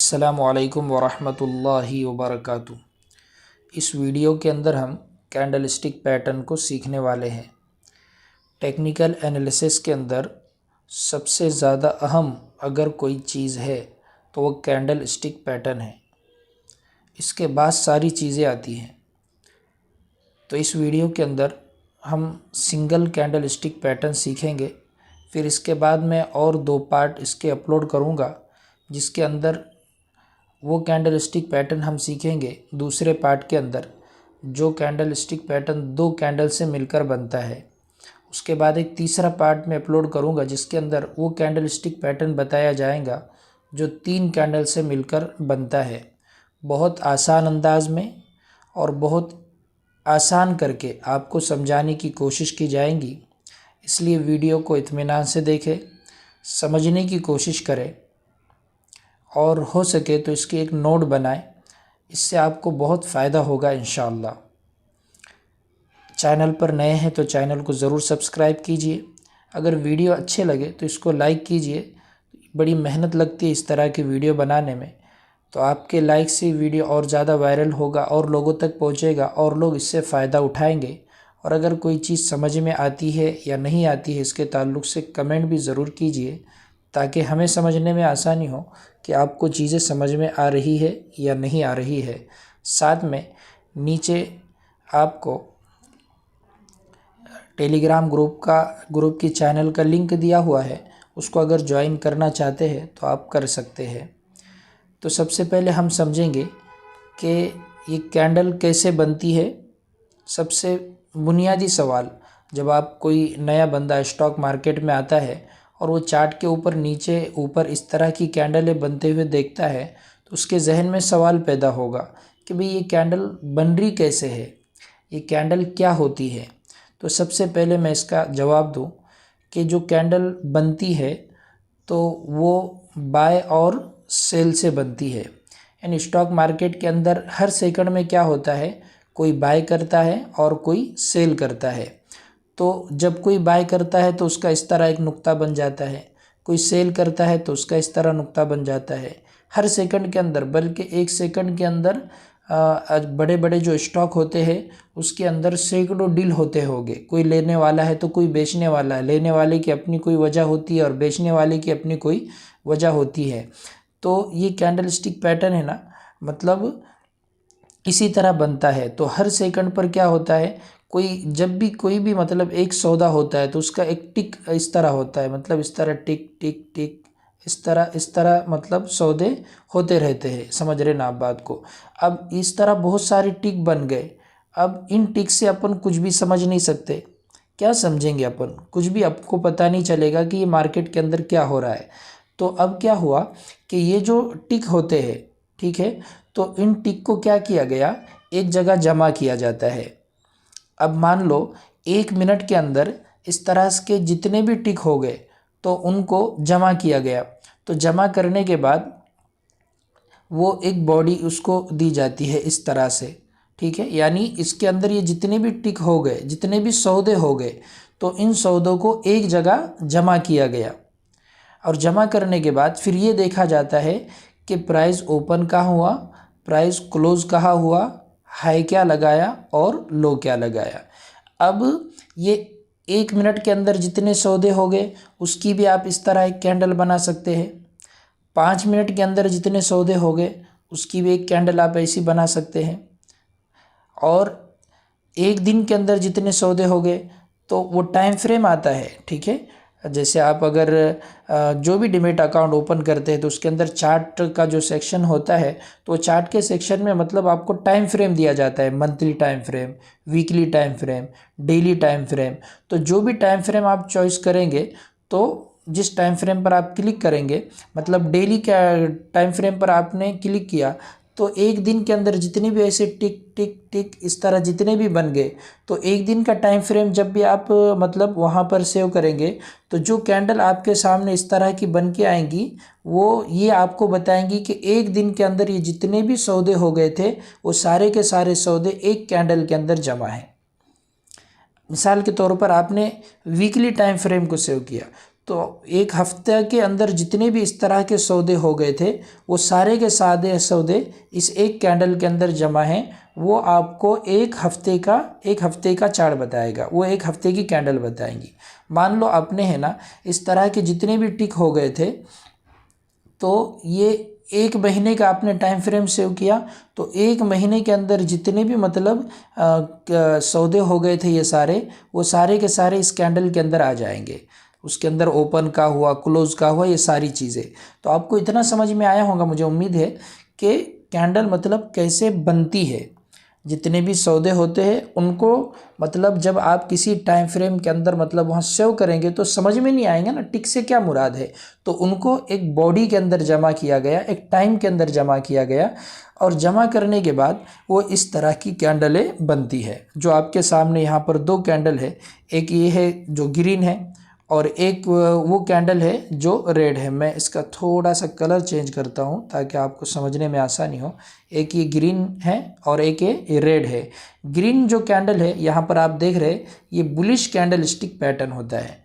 अस्सलामुअलैकुम वरहमतुल्लाहि वबरकातुहू। इस वीडियो के अंदर हम कैंडल स्टिक पैटर्न को सीखने वाले हैं। टेक्निकल एनालिसिस के अंदर सबसे ज़्यादा अहम अगर कोई चीज़ है तो वो कैंडल स्टिक पैटर्न है। इसके बाद सारी चीज़ें आती हैं। तो इस वीडियो के अंदर हम सिंगल कैंडल स्टिक पैटर्न सीखेंगे। फिर इसके बाद मैं और 2 पार्ट इसके अपलोड करूँगा, जिसके अंदर वो कैंडल स्टिक पैटर्न हम सीखेंगे। दूसरे पार्ट के अंदर जो कैंडल स्टिक पैटर्न 2 कैंडल से मिलकर बनता है, उसके बाद एक तीसरा पार्ट में अपलोड करूँगा, जिसके अंदर वो कैंडल स्टिक पैटर्न बताया जाएगा जो 3 कैंडल से मिलकर बनता है। बहुत आसान अंदाज में और बहुत आसान करके आपको समझाने की कोशिश की जाएगी, इसलिए वीडियो को इत्मीनान से देखें, समझने की कोशिश करें और हो सके तो इसकी एक नोट बनाएं। इससे आपको बहुत फ़ायदा होगा इंशाअल्लाह। चैनल पर नए हैं तो चैनल को ज़रूर सब्सक्राइब कीजिए। अगर वीडियो अच्छे लगे तो इसको लाइक कीजिए। बड़ी मेहनत लगती है इस तरह की वीडियो बनाने में, तो आपके लाइक से वीडियो और ज़्यादा वायरल होगा और लोगों तक पहुंचेगा और लोग इससे फ़ायदा उठाएंगे। और अगर कोई चीज़ समझ में आती है या नहीं आती है, इसके ताल्लुक़ से कमेंट भी ज़रूर कीजिए, ताकि हमें समझने में आसानी हो कि आपको चीज़ें समझ में आ रही है या नहीं आ रही है। साथ में नीचे आपको टेलीग्राम ग्रुप की चैनल का लिंक दिया हुआ है, उसको अगर ज्वाइन करना चाहते हैं तो आप कर सकते हैं। तो सबसे पहले हम समझेंगे कि ये कैंडल कैसे बनती है। सबसे बुनियादी सवाल, जब आप कोई नया बंदा स्टॉक मार्केट में आता है और वो चार्ट के ऊपर नीचे ऊपर इस तरह की कैंडलें बनते हुए देखता है, तो उसके जहन में सवाल पैदा होगा कि भाई ये कैंडल बन रही कैसे है, ये कैंडल क्या होती है। तो सबसे पहले मैं इसका जवाब दूं कि जो कैंडल बनती है तो वो बाय और सेल से बनती है। यानी स्टॉक मार्केट के अंदर हर सेकंड में क्या होता है, कोई बाय करता है और कोई सेल करता है। तो जब कोई बाय करता है तो उसका इस तरह एक नुक्ता बन जाता है, कोई सेल करता है तो उसका इस तरह नुक्ता बन जाता है। हर सेकंड के अंदर, बल्कि एक सेकंड के अंदर बड़े बड़े जो स्टॉक होते हैं उसके अंदर सैकड़ों डील होते होंगे। कोई लेने वाला है तो कोई बेचने वाला है। लेने वाले की अपनी कोई वजह होती है और बेचने वाले की अपनी कोई वजह होती है। तो ये कैंडल स्टिक पैटर्न है ना, मतलब इसी तरह बनता है। तो हर सेकंड पर क्या होता है, जब भी कोई भी मतलब एक सौदा होता है तो उसका एक टिक इस तरह होता है, मतलब इस तरह टिक टिक टिक, इस तरह मतलब सौदे होते रहते हैं। समझ रहे ना आप बात को। अब इस तरह बहुत सारे टिक बन गए। अब इन टिक से अपन कुछ भी समझ नहीं सकते। क्या समझेंगे अपन, कुछ भी आपको पता नहीं चलेगा कि ये मार्केट के अंदर क्या हो रहा है। तो अब क्या हुआ कि ये जो टिक होते हैं, ठीक है, तो इन टिक को क्या किया गया, एक जगह जमा किया जाता है। अब मान लो 1 मिनट के अंदर इस तरह के जितने भी टिक हो गए तो उनको जमा किया गया। तो जमा करने के बाद वो एक बॉडी उसको दी जाती है इस तरह से, ठीक है। यानी इसके अंदर ये जितने भी टिक हो गए, जितने भी सौदे हो गए, तो इन सौदों को एक जगह जमा किया गया। और जमा करने के बाद फिर ये देखा जाता है कि प्राइस ओपन कहाँ हुआ, प्राइस क्लोज कहाँ हुआ, हाई क्या लगाया और लो क्या लगाया। अब ये 1 मिनट के अंदर जितने सौदे हो गए उसकी भी आप इस तरह एक कैंडल बना सकते हैं। 5 मिनट के अंदर जितने सौदे हो गए उसकी भी एक कैंडल आप ऐसी बना सकते हैं। और 1 दिन के अंदर जितने सौदे हो गए तो वो टाइम फ्रेम आता है, ठीक है। जैसे आप अगर जो भी डीमैट अकाउंट ओपन करते हैं तो उसके अंदर चार्ट का जो सेक्शन होता है, तो चार्ट के सेक्शन में मतलब आपको टाइम फ्रेम दिया जाता है, monthly time frame, weekly time frame, daily time frame. तो जो भी टाइम फ्रेम आप चॉइस करेंगे, तो जिस टाइम फ्रेम पर आप क्लिक करेंगे, मतलब डेली का टाइम फ्रेम पर आपने क्लिक किया, तो 1 दिन के अंदर जितने भी ऐसे टिक टिक टिक इस तरह जितने भी बन गए, तो 1 दिन का टाइम फ्रेम जब भी आप मतलब वहाँ पर सेव करेंगे, तो जो कैंडल आपके सामने इस तरह की बन के आएंगी, वो ये आपको बताएंगी कि 1 दिन के अंदर ये जितने भी सौदे हो गए थे वो सारे के सारे सौदे एक कैंडल के अंदर जमा हैं। मिसाल के तौर पर आपने वीकली टाइम फ्रेम को सेव किया, तो एक हफ्ते के अंदर जितने भी इस तरह के सौदे हो गए थे वो सारे के सारे सौदे इस एक कैंडल के अंदर जमा हैं। वो आपको एक हफ्ते का चार्ट बताएगा, वो एक हफ्ते की कैंडल बताएंगी। मान लो आपने है ना इस तरह के जितने भी टिक हो गए थे, तो ये एक महीने का आपने टाइम फ्रेम सेव किया, तो एक महीने के अंदर जितने भी मतलब सौदे हो गए थे ये सारे, वो सारे के सारे इस कैंडल के अंदर आ जाएंगे। उसके अंदर ओपन का हुआ, क्लोज का हुआ, ये सारी चीज़ें। तो आपको इतना समझ में आया होगा, मुझे उम्मीद है, कि कैंडल मतलब कैसे बनती है। जितने भी सौदे होते हैं उनको मतलब जब आप किसी टाइम फ्रेम के अंदर मतलब वहाँ सेव करेंगे तो समझ में नहीं आएंगे ना टिक से क्या मुराद है। तो उनको एक बॉडी के अंदर जमा किया गया, एक टाइम के अंदर जमा किया गया, और जमा करने के बाद वो इस तरह की कैंडलें बनती है। जो आपके सामने यहाँ पर दो कैंडल है, एक ये है जो ग्रीन है और एक वो कैंडल है जो रेड है। मैं इसका थोड़ा सा कलर चेंज करता हूँ ताकि आपको समझने में आसानी हो। एक ये ग्रीन है और एक ये रेड है। ग्रीन जो कैंडल है यहाँ पर आप देख रहे हैं, ये बुलिश कैंडल स्टिक पैटर्न होता है,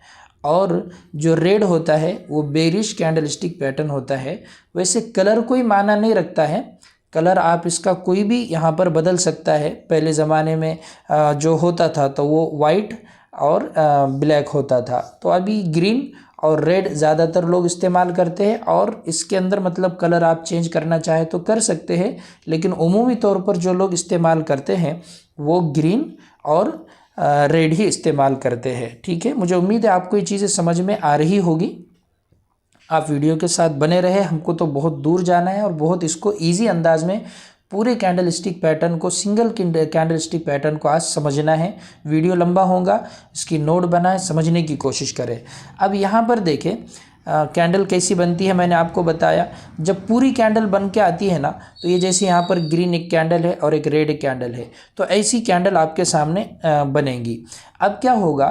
और जो रेड होता है वो बेरिश कैंडल स्टिक पैटर्न होता है। वैसे कलर कोई मायना नहीं रखता है, कलर आप इसका कोई भी यहाँ पर बदल सकता है। पहले ज़माने में जो होता था तो वो वाइट और ब्लैक होता था, तो अभी ग्रीन और रेड ज़्यादातर लोग इस्तेमाल करते हैं। और इसके अंदर मतलब कलर आप चेंज करना चाहे तो कर सकते हैं, लेकिन उमूमी तौर पर जो लोग इस्तेमाल करते हैं वो ग्रीन और रेड ही इस्तेमाल करते हैं। ठीक है, मुझे उम्मीद है आपको ये चीज़ें समझ में आ रही होगी। आप वीडियो के साथ बने रहे, हमको तो बहुत दूर जाना है और बहुत इसको ईजी अंदाज में पूरे कैंडल स्टिक पैटर्न को, सिंगल कैंडल स्टिक पैटर्न को आज समझना है। वीडियो लंबा होगा, इसकी नोट बनाएं, समझने की कोशिश करें। अब यहाँ पर देखें कैंडल कैसी बनती है, मैंने आपको बताया। जब पूरी कैंडल बन के आती है ना, तो ये जैसे यहाँ पर ग्रीन एक कैंडल है और एक रेड एक कैंडल है, तो ऐसी कैंडल आपके सामने बनेंगी। अब क्या होगा,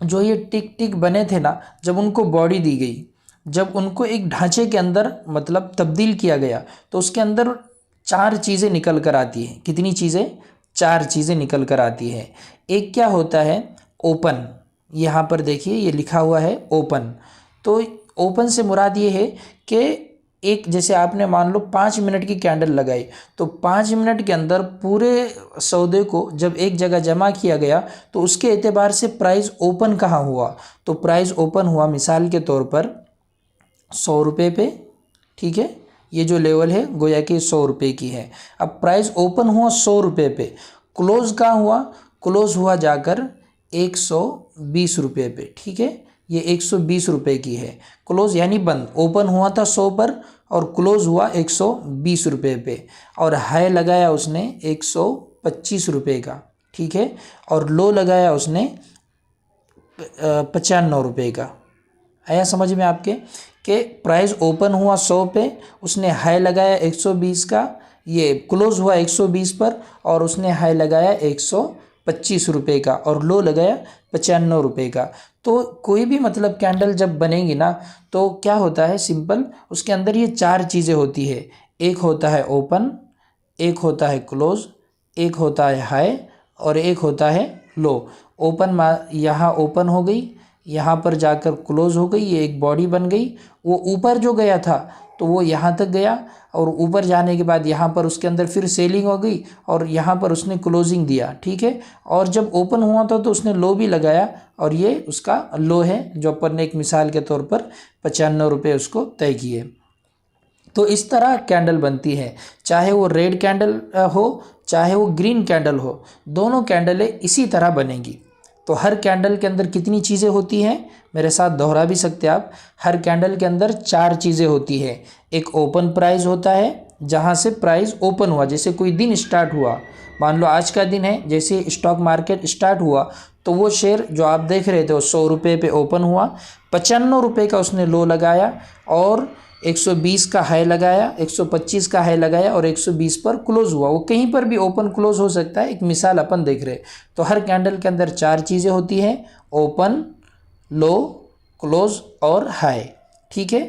जो ये टिक टिक बने थे ना, जब उनको बॉडी दी गई, जब उनको एक ढांचे के अंदर मतलब तब्दील किया गया, तो उसके अंदर चार चीज़ें निकल कर आती हैं। कितनी चीज़ें? चार चीज़ें निकल कर आती हैं। एक क्या होता है? ओपन। यहाँ पर देखिए ये लिखा हुआ है ओपन। तो ओपन से मुराद ये है कि एक, जैसे आपने मान लो 5 मिनट की कैंडल लगाई, तो 5 मिनट के अंदर पूरे सौदे को जब एक जगह जमा किया गया, तो उसके एतबार से प्राइस ओपन कहाँ हुआ? तो प्राइस ओपन हुआ मिसाल के तौर पर 100 रुपये पे। ठीक है, ये जो लेवल है गोया कि 100 रुपये की है। अब प्राइस ओपन हुआ 100 रुपये पे, क्लोज कहाँ हुआ? क्लोज हुआ जाकर 120 रुपये पे। ठीक है, ये 120 रुपये की है क्लोज, यानी बंद। ओपन हुआ था 100 पर और क्लोज हुआ 120 रुपये पे, और हाई लगाया उसने 125 रुपये का। ठीक है, और लो लगाया उसने 95 रुपये का। आया समझ में आपके कि प्राइस ओपन हुआ 100 पे, उसने हाई लगाया 120 का, ये क्लोज हुआ 120 पर और उसने हाई लगाया 125 रुपये का और लो लगाया 95 रुपये का। तो कोई भी मतलब कैंडल जब बनेगी ना, तो क्या होता है, सिंपल, उसके अंदर ये चार चीज़ें होती है। एक होता है ओपन, एक होता है क्लोज, एक होता है हाई और एक होता है लो। ओपन यहाँ ओपन हो गई, यहाँ पर जाकर क्लोज हो गई, ये एक बॉडी बन गई। वो ऊपर जो गया था तो वो यहाँ तक गया, और ऊपर जाने के बाद यहाँ पर उसके अंदर फिर सेलिंग हो गई और यहाँ पर उसने क्लोजिंग दिया। ठीक है, और जब ओपन हुआ था तो उसने लो भी लगाया, और ये उसका लो है जो अपन ने एक मिसाल के तौर पर 95 रुपये उसको तय किए। तो इस तरह कैंडल बनती है, चाहे वो रेड कैंडल हो चाहे वो ग्रीन कैंडल हो, दोनों कैंडलें इसी तरह बनेंगी। तो हर कैंडल के अंदर कितनी चीज़ें होती हैं, मेरे साथ दोहरा भी सकते हैं आप। हर कैंडल के अंदर चार चीज़ें होती है। एक ओपन प्राइस होता है, जहाँ से प्राइस ओपन हुआ, जैसे कोई दिन स्टार्ट हुआ, मान लो आज का दिन है, जैसे स्टॉक मार्केट स्टार्ट हुआ तो वो शेयर जो आप देख रहे थे वो 100 रुपये पे ओपन हुआ, 95 रुपये का उसने लो लगाया और 120 का हाई लगाया, 125 का हाई लगाया और 120 पर क्लोज हुआ। वो कहीं पर भी ओपन क्लोज हो सकता है, एक मिसाल अपन देख रहे। तो हर कैंडल के अंदर चार चीज़ें होती हैं, ओपन, लो, क्लोज और हाई। ठीक है,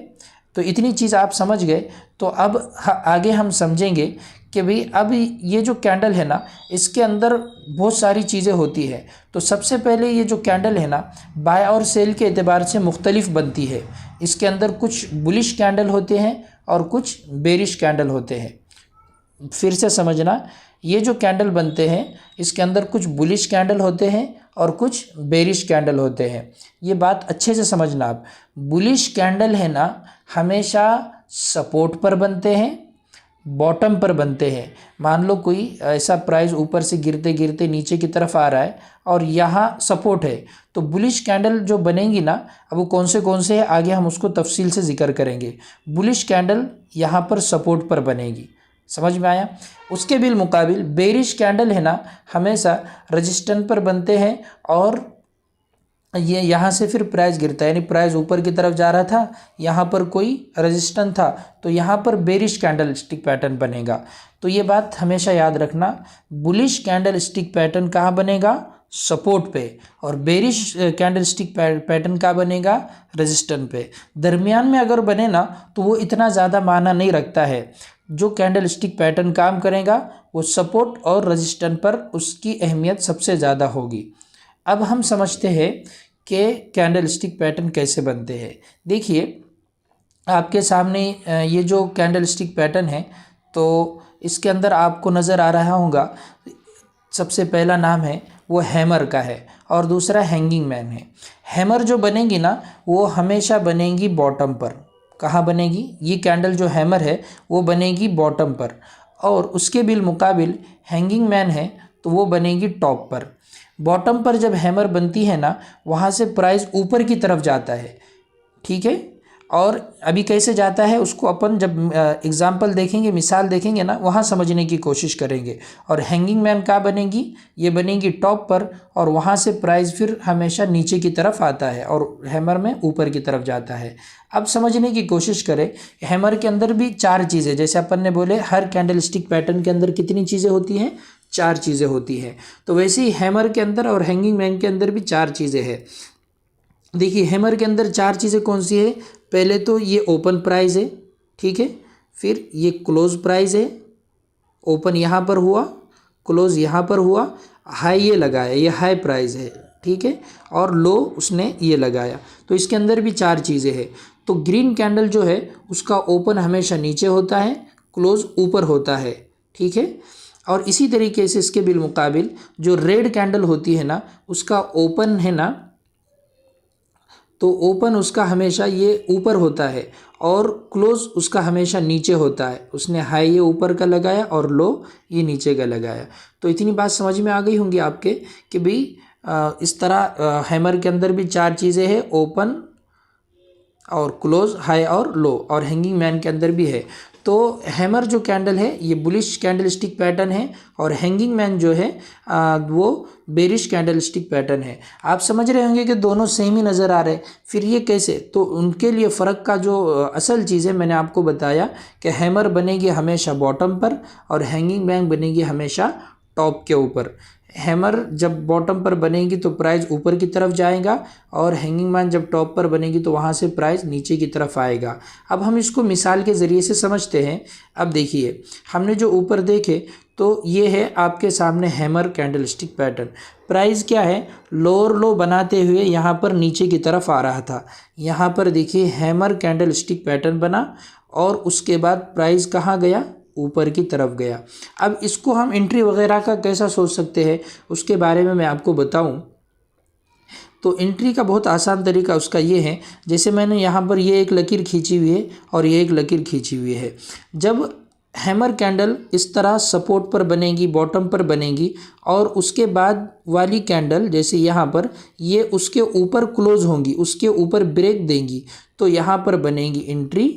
तो इतनी चीज़ आप समझ गए। तो अब आगे हम समझेंगे कि भाई अब ये जो कैंडल है ना, इसके अंदर बहुत सारी चीज़ें होती है। तो सबसे पहले ये जो कैंडल है ना, बाय और सेल के एतबार से मुख्तलिफ बनती है। इसके अंदर कुछ बुलिश कैंडल होते हैं और कुछ बेरिश कैंडल होते हैं। फिर से समझना, ये जो कैंडल बनते हैं इसके अंदर कुछ बुलिश कैंडल होते हैं और कुछ बेरिश कैंडल होते हैं। ये बात अच्छे से समझना आप। बुलिश कैंडल है ना, हमेशा सपोर्ट पर बनते हैं, बॉटम पर बनते हैं। मान लो कोई ऐसा प्राइस ऊपर से गिरते गिरते नीचे की तरफ आ रहा है और यहाँ सपोर्ट है, तो बुलिश कैंडल जो बनेंगी ना, अब वो कौन से हैं आगे हम उसको तफसील से जिक्र करेंगे। बुलिश कैंडल यहाँ पर सपोर्ट पर बनेगी, समझ में आया। उसके बिलमुकाबिल बेरिश कैंडल है ना, हमेशा रजिस्टेंस पर बनते हैं और ये यहाँ से फिर प्राइस गिरता है, यानी प्राइस ऊपर की तरफ जा रहा था, यहाँ पर कोई रेजिस्टेंस था, तो यहाँ पर बेरिश कैंडल स्टिक पैटर्न बनेगा। तो ये बात हमेशा याद रखना, बुलिश कैंडल स्टिक पैटर्न कहाँ बनेगा, सपोर्ट पे, और बेरिश कैंडल स्टिक पैटर्न कहाँ बनेगा, रेजिस्टेंस पे। दरमियान में अगर बने ना तो वो इतना ज़्यादा मायना नहीं रखता है। जो कैंडल स्टिक पैटर्न काम करेगा वो सपोर्ट और रेजिस्टेंस पर उसकी अहमियत सबसे ज़्यादा होगी। अब हम समझते हैं कि कैंडल स्टिक पैटर्न कैसे बनते हैं। देखिए आपके सामने ये जो कैंडल स्टिक पैटर्न है, तो इसके अंदर आपको नज़र आ रहा होगा, सबसे पहला नाम है वो हैमर का है और दूसरा हैंगिंग मैन है। हैमर जो बनेगी ना, वो हमेशा बनेगी बॉटम पर। कहाँ बनेगी, ये कैंडल जो हैमर है वो बनेगी बॉटम पर, और उसके बिलमुकाबिल हैंगिंग मैन है तो वो बनेगी टॉप पर। बॉटम पर जब हैमर बनती है ना, वहाँ से प्राइस ऊपर की तरफ जाता है, ठीक है। और अभी कैसे जाता है उसको अपन जब एग्जाम्पल देखेंगे, मिसाल देखेंगे ना, वहाँ समझने की कोशिश करेंगे। और हैंगिंग मैन कहाँ बनेगी, ये बनेगी टॉप पर, और वहाँ से प्राइस फिर हमेशा नीचे की तरफ आता है और हैमर में ऊपर की तरफ जाता है। अब समझने की कोशिश करें, हैमर के अंदर भी चार चीज़ें, जैसे अपन ने बोले हर कैंडल स्टिक पैटर्न के अंदर कितनी चीज़ें होती हैं, चार चीज़ें होती हैं। तो वैसे ही हैमर के अंदर और हैंगिंग मैन के अंदर भी चार चीज़ें हैं। देखिए हैमर के अंदर चार चीज़ें कौन सी है, पहले तो ये ओपन प्राइस है, ठीक है, फिर ये क्लोज प्राइस है, ओपन यहाँ पर हुआ, क्लोज यहाँ पर हुआ, हाई ये लगाया, ये हाई प्राइस है, ठीक है, और लो उसने ये लगाया। तो इसके अंदर भी चार चीज़ें हैं। तो ग्रीन कैंडल जो है उसका ओपन हमेशा नीचे होता है, क्लोज ऊपर होता है, ठीक है। और इसी तरीके से इसके बिलमुकाबिल जो रेड कैंडल होती है ना, उसका ओपन है ना, तो ओपन उसका हमेशा ये ऊपर होता है और क्लोज उसका हमेशा नीचे होता है। उसने हाई ये ऊपर का लगाया और लो ये नीचे का लगाया। तो इतनी बात समझ में आ गई होंगी आपके कि भाई इस तरह हैमर के अंदर भी चार चीज़ें हैं, ओपन और क्लोज, हाई और लो, और हैंगिंग मैन के अंदर भी है। तो हैमर जो कैंडल है ये बुलिश कैंडल स्टिक पैटर्न है, और हैंगिंग मैन जो है वो बेरिश कैंडल स्टिक पैटर्न है। आप समझ रहे होंगे कि दोनों सेम ही नज़र आ रहे हैं, फिर ये कैसे, तो उनके लिए फ़र्क का जो असल चीज़ है मैंने आपको बताया कि हैमर बनेगी हमेशा बॉटम पर और हैंगिंग मैन बनेगी हमेशा टॉप के ऊपर। हैमर जब बॉटम पर बनेगी तो प्राइस ऊपर की तरफ जाएगा, और हैंगिंग मैन जब टॉप पर बनेगी तो वहाँ से प्राइस नीचे की तरफ आएगा। अब हम इसको मिसाल के ज़रिए से समझते हैं। अब देखिए हमने जो ऊपर देखे तो ये है आपके सामने hammer candle stick pattern. Price क्या है, लोअर लो बनाते हुए यहाँ पर नीचे की तरफ आ रहा था। यहाँ पर देखिए हैमर कैंडल स्टिक पैटर्न बना और उसके बाद प्राइस कहाँ गया, ऊपर की तरफ गया। अब इसको हम एंट्री वगैरह का कैसा सोच सकते हैं उसके बारे में मैं आपको बताऊं। तो एंट्री का बहुत आसान तरीका उसका ये है, जैसे मैंने यहाँ पर ये एक लकीर खींची हुई है और ये एक लकीर खींची हुई है। जब हैमर कैंडल इस तरह सपोर्ट पर बनेगी, बॉटम पर बनेगी, और उसके बाद वाली कैंडल जैसे यहाँ पर ये उसके ऊपर क्लोज होंगी, उसके ऊपर ब्रेक देंगी, तो यहाँ पर बनेगी एंट्री,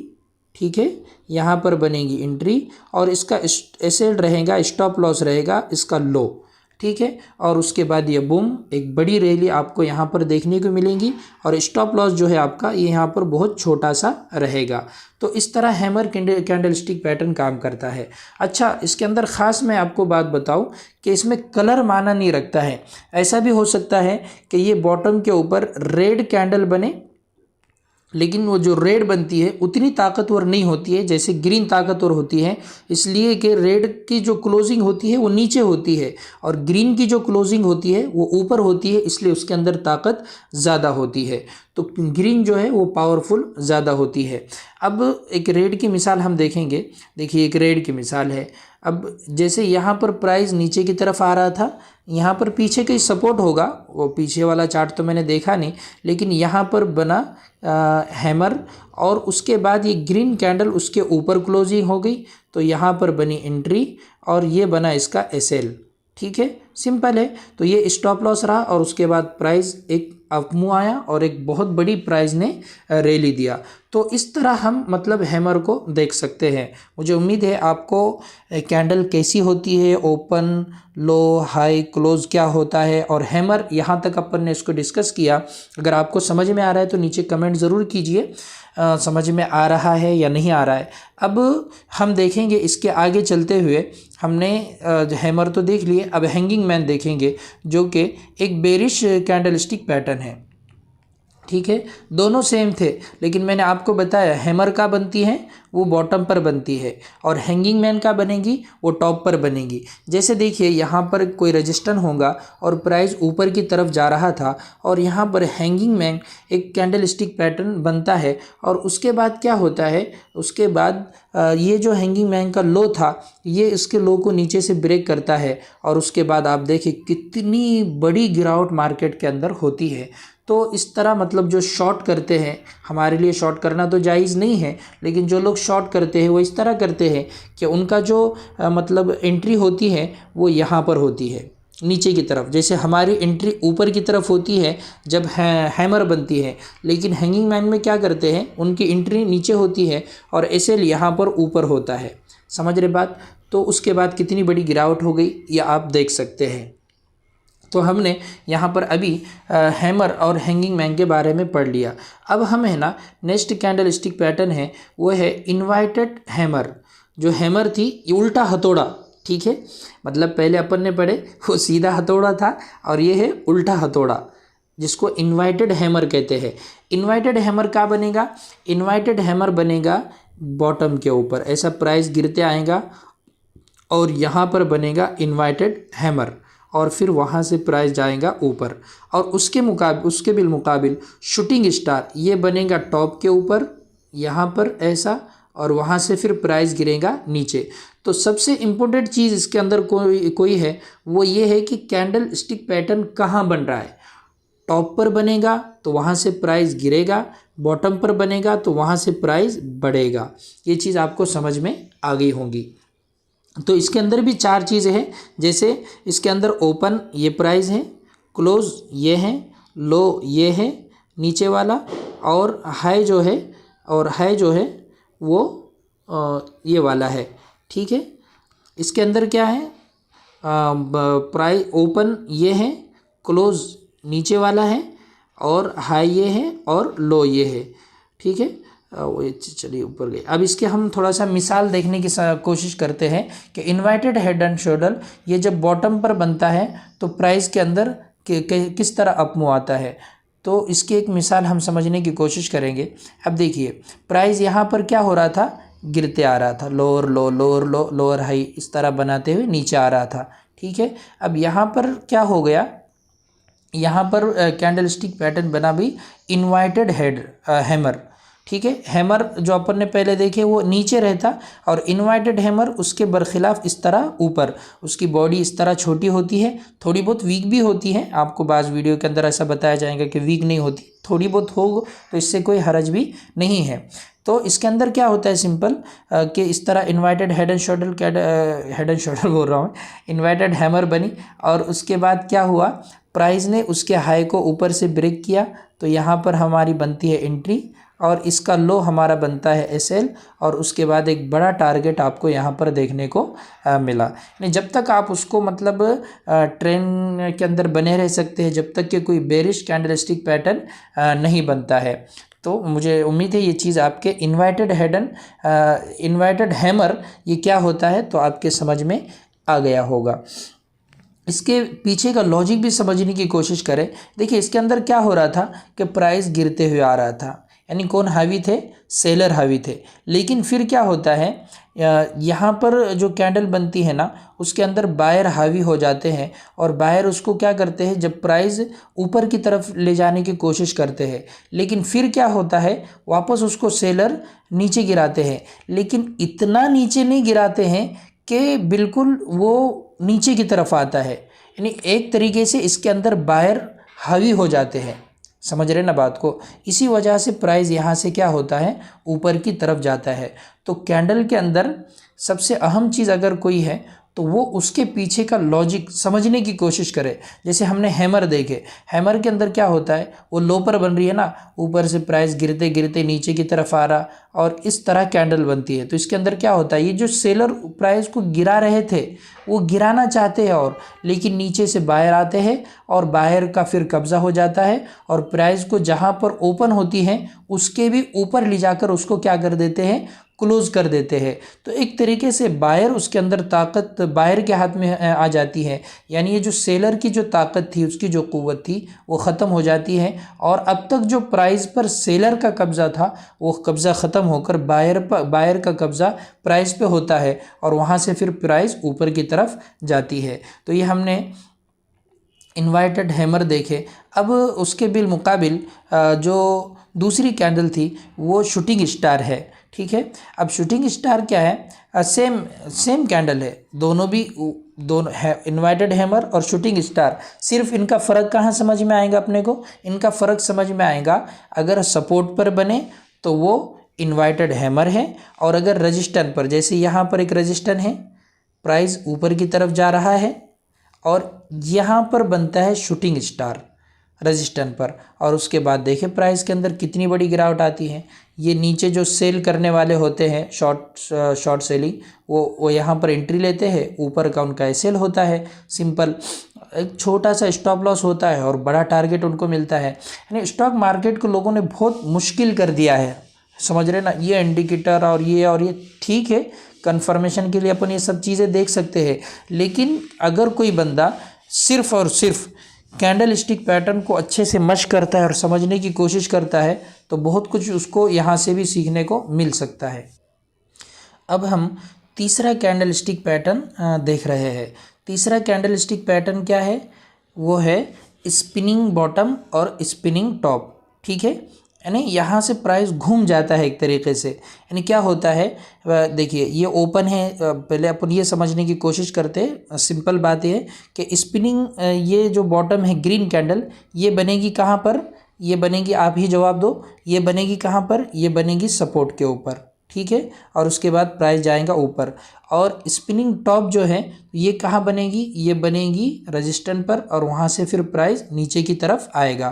ठीक है, यहाँ पर बनेगी एंट्री, और इसका ऐसे रहेगा, स्टॉप लॉस रहेगा इसका लो, ठीक है। और उसके बाद ये बूम, एक बड़ी रैली आपको यहाँ पर देखने को मिलेंगी, और स्टॉप लॉस जो है आपका ये यहाँ पर बहुत छोटा सा रहेगा। तो इस तरह हैमर कैंडल स्टिक पैटर्न काम करता है। अच्छा, इसके अंदर ख़ास मैं आपको बात बताऊं कि इसमें कलर माना नहीं रखता है। ऐसा भी हो सकता है कि ये बॉटम के ऊपर रेड कैंडल बने लेकिन वो जो रेड बनती है उतनी ताकतवर नहीं होती है जैसे ग्रीन ताकतवर होती है, इसलिए कि रेड की जो क्लोजिंग होती है वो नीचे होती है और ग्रीन की जो क्लोजिंग होती है वो ऊपर होती है, इसलिए उसके अंदर ताकत ज़्यादा होती है। तो ग्रीन जो है वो पावरफुल ज़्यादा होती है। अब एक रेड की मिसाल हम देखेंगे। देखिए एक रेड की मिसाल है। अब जैसे यहाँ पर प्राइस नीचे की तरफ आ रहा था, यहाँ पर पीछे कहीं सपोर्ट होगा, वो पीछे वाला चार्ट तो मैंने देखा नहीं, लेकिन यहाँ पर बना हैमर और उसके बाद ये ग्रीन कैंडल उसके ऊपर क्लोजिंग हो गई, तो यहाँ पर बनी एंट्री और ये बना इसका एसएल। ठीक है, सिंपल है। तो ये स्टॉप लॉस रहा और उसके बाद प्राइस एक अपमूव आया और एक बहुत बड़ी प्राइस ने रैली दिया। तो इस तरह हम मतलब हैमर को देख सकते हैं। मुझे उम्मीद है आपको कैंडल कैसी होती है, ओपन, लो, हाई, क्लोज क्या होता है और हैमर, यहाँ तक अपन ने इसको डिस्कस किया। अगर आपको समझ में आ रहा है तो नीचे कमेंट ज़रूर कीजिए समझ में आ रहा है या नहीं आ रहा है। अब हम देखेंगे इसके आगे चलते हुए, हमने हैमर तो देख लिए, अब हैंगिंग मैन देखेंगे जो कि एक बेरिश कैंडलस्टिक पैटर्न है। ठीक है, दोनों सेम थे, लेकिन मैंने आपको बताया हैमर का बनती है वो बॉटम पर बनती है और हैंगिंग मैन का बनेगी वो टॉप पर बनेगी। जैसे देखिए यहाँ पर कोई रजिस्टेंस होगा और प्राइस ऊपर की तरफ जा रहा था और यहाँ पर हैंगिंग मैन एक कैंडलस्टिक पैटर्न बनता है और उसके बाद क्या होता है, उसके बाद ये जो हैंगिंग मैन का लो था ये इसके लो को नीचे से ब्रेक करता है और उसके बाद आप देखिए कितनी बड़ी गिरावट मार्केट के अंदर होती है। तो इस तरह मतलब जो शॉर्ट करते हैं, हमारे लिए शॉर्ट करना तो जायज़ नहीं है, लेकिन जो लोग शॉर्ट करते हैं वो इस तरह करते हैं कि उनका जो मतलब एंट्री होती है वो यहाँ पर होती है नीचे की तरफ। जैसे हमारी एंट्री ऊपर की तरफ होती है जब हैमर बनती है, लेकिन हैंगिंग मैन में क्या करते हैं, उनकी एंट्री नीचे होती है और एसएल यहाँ पर ऊपर होता है। समझ रहे बात? तो उसके बाद कितनी बड़ी गिरावट हो गई ये आप देख सकते हैं। तो हमने यहाँ पर अभी हैमर और हैंगिंग मैन के बारे में पढ़ लिया। अब हम है ना नेक्स्ट कैंडलस्टिक पैटर्न है वो है इन्वाइटेड हैमर। जो हैमर थी ये उल्टा हथौड़ा, ठीक है, मतलब पहले अपन ने पढ़े वो सीधा हथौड़ा था और ये है उल्टा हथौड़ा जिसको इन्वाइटेड हैमर कहते हैं। इन्वाइटेड हैमर क्या बनेगा, इन्वाइटेड हैमर बनेगा बॉटम के ऊपर, ऐसा प्राइस गिरते आएगा और यहाँ पर बनेगा इन्वाइटेड हैमर और फिर वहाँ से प्राइस जाएगा ऊपर और उसके बिलमुकाबिल शूटिंग स्टार ये बनेगा टॉप के ऊपर यहाँ पर ऐसा और वहाँ से फिर प्राइस गिरेगा नीचे। तो सबसे इम्पोर्टेंट चीज़ इसके अंदर कोई है वो ये है कि कैंडल स्टिक पैटर्न कहाँ बन रहा है। टॉप पर बनेगा तो वहाँ से प्राइस गिरेगा, बॉटम पर बनेगा तो वहाँ से प्राइस बढ़ेगा। ये चीज़ आपको समझ में आ गई होंगी। तो इसके अंदर भी चार चीज़ें हैं, जैसे इसके अंदर ओपन ये प्राइस है, क्लोज ये है, लो ये है नीचे वाला और हाई जो है वो ये वाला है। ठीक है, इसके अंदर क्या है, प्राइस ओपन ये है, क्लोज नीचे वाला है और हाई ये है और लो ये है। ठीक है, वो चलिए ऊपर गए। अब इसके हम थोड़ा सा मिसाल देखने की कोशिश करते हैं कि इन्वाइटेड हेड एंड शोल्डर ये जब बॉटम पर बनता है तो प्राइस के अंदर किस तरह अपमूव आता है। तो इसकी एक मिसाल हम समझने की कोशिश करेंगे। अब देखिए प्राइस यहाँ पर क्या हो रहा था, गिरते आ रहा था, लोअर लो लोअर लो लोअर हाई इस तरह बनाते हुए नीचे आ रहा था। ठीक है, अब यहाँ पर क्या हो गया, यहाँ पर कैंडलस्टिक पैटर्न बना भी इन्वाइटेड हैमर। ठीक है, हैमर जो अपन ने पहले देखे वो नीचे रहता और इन्वाइटेड हैमर उसके बरखिलाफ इस तरह ऊपर, उसकी बॉडी इस तरह छोटी होती है, थोड़ी बहुत वीक भी होती है। आपको बाज़ वीडियो के अंदर ऐसा बताया जाएगा कि वीक नहीं होती, थोड़ी बहुत हो तो इससे कोई हरज भी नहीं है। तो इसके अंदर क्या होता है सिंपल कि इस तरह इन्वाइटेड हेड एंड शोल्डर बोल रहा हूँ, इन्वाइटेड हैमर बनी और उसके बाद क्या हुआ, प्राइस ने उसके हाई को ऊपर से ब्रेक किया तो यहाँ पर हमारी बनती है एंट्री और इसका लो हमारा बनता है एसएल और उसके बाद एक बड़ा टारगेट आपको यहाँ पर देखने को मिला। नहीं, जब तक आप उसको मतलब ट्रेंड के अंदर बने रह सकते हैं जब तक कि कोई बेरिश कैंडलस्टिक पैटर्न नहीं बनता है। तो मुझे उम्मीद है ये चीज़ आपके इन्वाइटेड हैमर ये क्या होता है तो आपके समझ में आ गया होगा। इसके पीछे का लॉजिक भी समझने की कोशिश करें। देखिए इसके अंदर क्या हो रहा था कि प्राइस गिरते हुए आ रहा था, यानी कौन हावी थे, सेलर हावी थे। लेकिन फिर क्या होता है, यहाँ पर जो कैंडल बनती है ना उसके अंदर बायर हावी हो जाते हैं और बायर उसको क्या करते हैं, जब प्राइस ऊपर की तरफ ले जाने की कोशिश करते हैं, लेकिन फिर क्या होता है वापस उसको सेलर नीचे गिराते हैं। लेकिन इतना नीचे नहीं गिराते हैं कि बिल्कुल वो नीचे की तरफ आता है, यानी एक तरीके से इसके अंदर बायर हावी हो जाते हैं। समझ रहे ना बात को। इसी वजह से प्राइस यहाँ से क्या होता है, ऊपर की तरफ जाता है। तो कैंडल के अंदर सबसे अहम चीज़ अगर कोई है तो वो उसके पीछे का लॉजिक समझने की कोशिश करे। जैसे हमने हैमर देखे, हैमर के अंदर क्या होता है, वो लो पर बन रही है ना, ऊपर से प्राइस गिरते गिरते नीचे की तरफ आ रहा और इस तरह कैंडल बनती है। तो इसके अंदर क्या होता है, ये जो सेलर प्राइस को गिरा रहे थे वो गिराना चाहते हैं और लेकिन नीचे से बायर आते हैं और बायर का फिर कब्जा हो जाता है और प्राइस को जहाँ पर ओपन होती है उसके भी ऊपर ले जाकर उसको क्या कर देते हैं, क्लोज कर देते हैं। तो एक तरीके से बायर उसके अंदर ताकत बायर के हाथ में आ जाती है, यानी ये जो सेलर की जो ताकत थी, उसकी जो क़ुव्वत थी वो ख़त्म हो जाती है और अब तक जो प्राइस पर सेलर का कब्ज़ा था वो कब्ज़ा ख़त्म होकर बायर का कब्ज़ा प्राइस पे होता है और वहाँ से फिर प्राइस ऊपर की तरफ जाती है। तो ये हमने इन्वर्टेड हैमर देखे। अब उसके बिलमुकाबिल जो दूसरी कैंडल थी वो शूटिंग स्टार है, ठीक है। अब शूटिंग स्टार क्या है, सेम कैंडल है, दोनों है इन्वर्टेड हैमर और शूटिंग स्टार। सिर्फ इनका फ़र्क कहाँ समझ में आएगा अपने को, इनका फ़र्क समझ में आएगा अगर सपोर्ट पर बने तो वो इन्वर्टेड हैमर है और अगर रजिस्टर पर, जैसे यहाँ पर एक रजिस्टर है, प्राइस ऊपर की तरफ जा रहा है और यहाँ पर बनता है शूटिंग स्टार रजिस्टर पर और उसके बाद देखें प्राइस के अंदर कितनी बड़ी गिरावट आती है। ये नीचे जो सेल करने वाले होते हैं शॉर्ट सेलिंग, वो यहाँ पर एंट्री लेते हैं, ऊपर का उनका सेल होता है। सिंपल एक छोटा सा स्टॉप लॉस होता है और बड़ा टारगेट उनको मिलता है। यानी स्टॉक मार्केट को लोगों ने बहुत मुश्किल कर दिया है, समझ रहे ना। ये इंडिकेटर और ये ठीक है, कंफर्मेशन के लिए अपन ये सब चीज़ें देख सकते हैं, लेकिन अगर कोई बंदा सिर्फ और सिर्फ कैंडल स्टिक पैटर्न को अच्छे से मश्क करता है और समझने की कोशिश करता है तो बहुत कुछ उसको यहाँ से भी सीखने को मिल सकता है। अब हम तीसरा कैंडल स्टिक पैटर्न देख रहे हैं। तीसरा कैंडल स्टिक पैटर्न क्या है, वो है स्पिनिंग बॉटम और स्पिनिंग टॉप, ठीक है। यानी यहाँ से प्राइस घूम जाता है एक तरीके से। यानी क्या होता है, देखिए ये ओपन है, पहले अपन ये समझने की कोशिश करते हैं। सिंपल बात ये है कि स्पिनिंग, ये जो बॉटम है ग्रीन कैंडल, ये बनेगी कहाँ पर, ये बनेगी, आप ही जवाब दो, ये बनेगी कहाँ पर, ये बनेगी सपोर्ट के ऊपर, ठीक है। और उसके बाद प्राइस जाएगा ऊपर। और स्पिनिंग टॉप जो है ये कहाँ बनेगी, ये बनेगी रजिस्टर पर और वहाँ से फिर प्राइस नीचे की तरफ आएगा।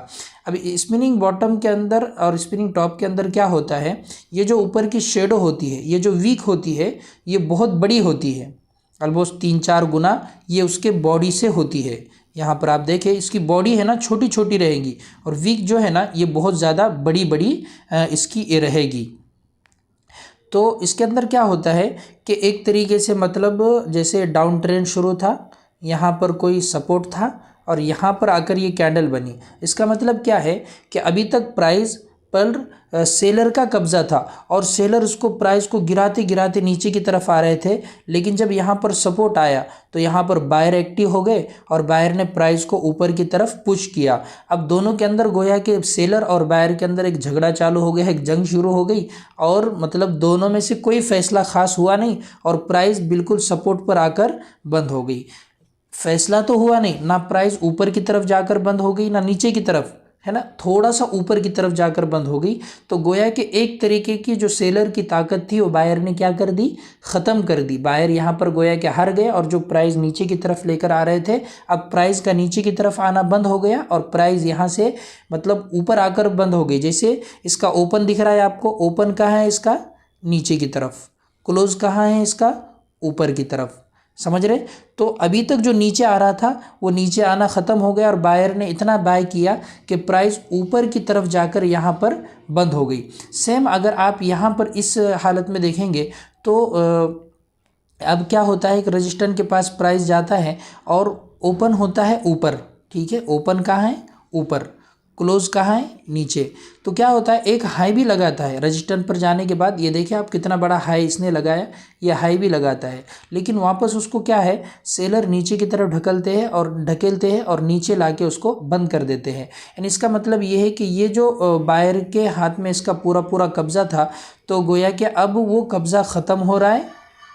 अब स्पिनिंग बॉटम के अंदर और स्पिनिंग टॉप के अंदर क्या होता है, ये जो ऊपर की शेडो होती है, ये जो वीक होती है, ये बहुत बड़ी होती है, ऑलमोस्ट 3-4 गुना ये उसके बॉडी से होती है। यहाँ पर आप देखें इसकी बॉडी है ना छोटी छोटी रहेगी और वीक जो है ना ये बहुत ज़्यादा बड़ी बड़ी इसकी ये रहेगी। तो इसके अंदर क्या होता है कि एक तरीके से मतलब जैसे डाउन ट्रेंड शुरू था, यहाँ पर कोई सपोर्ट था और यहाँ पर आकर ये कैंडल बनी। इसका मतलब क्या है कि अभी तक प्राइस पर सेलर का कब्ज़ा था और सेलर उसको प्राइस को गिराते गिराते नीचे की तरफ आ रहे थे, लेकिन जब यहाँ पर सपोर्ट आया तो यहाँ पर बायर एक्टिव हो गए और बायर ने प्राइस को ऊपर की तरफ पुश किया। अब दोनों के अंदर गोया कि सेलर और बायर के अंदर एक झगड़ा चालू हो गया, एक जंग शुरू हो गई और मतलब दोनों में से कोई फैसला खास हुआ नहीं और प्राइस बिल्कुल सपोर्ट पर आकर बंद हो गई। फैसला तो हुआ नहीं ना, प्राइस ऊपर की तरफ जाकर बंद हो गई ना नीचे की तरफ, है ना, थोड़ा सा ऊपर की तरफ जाकर बंद हो गई। तो गोया कि एक तरीके की जो सेलर की ताकत थी वो बायर ने क्या कर दी, ख़त्म कर दी। बायर यहाँ पर गोया कि हार गए और जो प्राइस नीचे की तरफ लेकर आ रहे थे, अब प्राइस का नीचे की तरफ आना बंद हो गया और प्राइस यहाँ से मतलब ऊपर आकर बंद हो गई। जैसे इसका ओपन दिख रहा है आपको, ओपन कहाँ है इसका, नीचे की तरफ, क्लोज कहाँ है इसका, ऊपर की तरफ, समझ रहे। तो अभी तक जो नीचे आ रहा था वो नीचे आना ख़त्म हो गया और बायर ने इतना बाय किया कि प्राइस ऊपर की तरफ जाकर यहाँ पर बंद हो गई। सेम अगर आप यहाँ पर इस हालत में देखेंगे तो अब क्या होता है, एक रजिस्टर के पास प्राइस जाता है और ओपन होता है ऊपर, ठीक है, ओपन कहाँ है, ऊपर, क्लोज कहाँ है, नीचे। तो क्या होता है, एक हाई भी लगाता है रेजिस्टेंस पर जाने के बाद। ये देखिए आप कितना बड़ा हाई इसने लगाया, ये हाई भी लगाता है, लेकिन वापस उसको क्या है, सेलर नीचे की तरफ ढकेलते हैं और नीचे लाके उसको बंद कर देते हैं। यानी इसका मतलब ये है कि ये जो बायर के हाथ में इसका पूरा पूरा कब्जा था, तो गोया कि अब वो कब्जा ख़त्म हो रहा है,